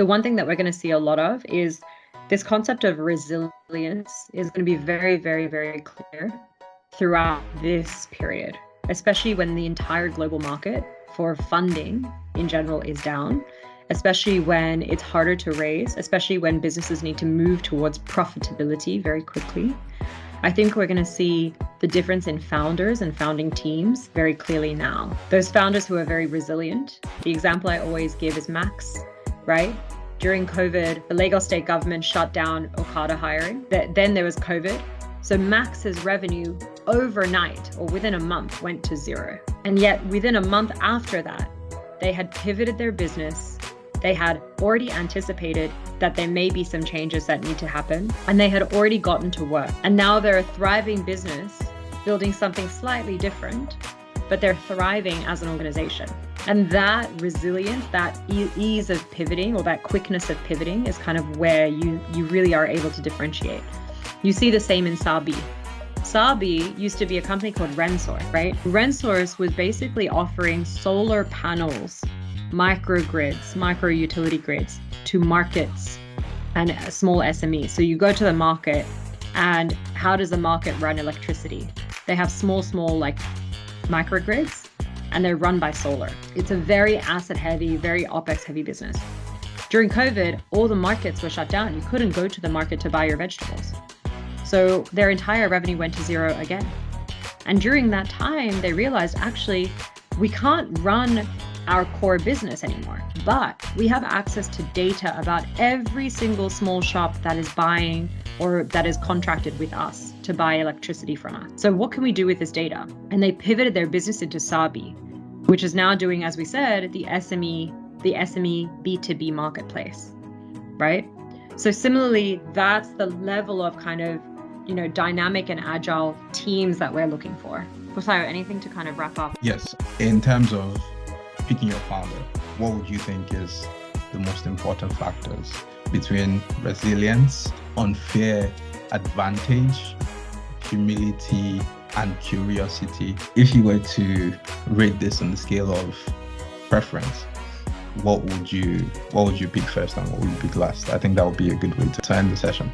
The one thing that we're going to see a lot of is this concept of resilience is going to be very, very, very clear throughout this period, especially when the entire global market for funding in general is down, especially when it's harder to raise, especially when businesses need to move towards profitability very quickly. I think we're going to see the difference in founders and founding teams very clearly now. Those founders who are very resilient. The example I always give is Max, right? During COVID, the Lagos state government shut down Okada hiring. Then there was COVID. So Max's revenue overnight or within a month went to zero. And yet within a month after that, they had pivoted their business. They had already anticipated that there may be some changes that need to happen, and they had already gotten to work. And now they're a thriving business, building something slightly different, but they're thriving as an organization. And that resilience, that ease of pivoting or that quickness of pivoting is kind of where you really are able to differentiate. You see the same in Sabi. Sabi used to be a company called Rensource, right? Rensource was basically offering solar panels, microgrids, micro utility grids to markets and small SMEs. So you go to the market, and how does the market run electricity? They have small like microgrids, and they're run by solar. It's a very asset heavy, very OpEx heavy business. During COVID, all the markets were shut down. You couldn't go to the market to buy your vegetables. So their entire revenue went to zero again. And during that time, they realized actually we can't run our core business anymore, but we have access to data about every single small shop that is buying or that is contracted with us to buy electricity from us. So what can we do with this data? And they pivoted their business into Sabi, which is now doing, as we said, the SME B2B marketplace, right? So similarly, that's the level of kind of, dynamic and agile teams that we're looking for. Busayo, anything to kind of wrap up? Yes. In terms of picking your founder, what would you think is the most important factors between resilience, unfair advantage, humility, and curiosity? If you were to rate this on the scale of preference, what would you pick first and what would you pick last? I think that would be a good way to end the session.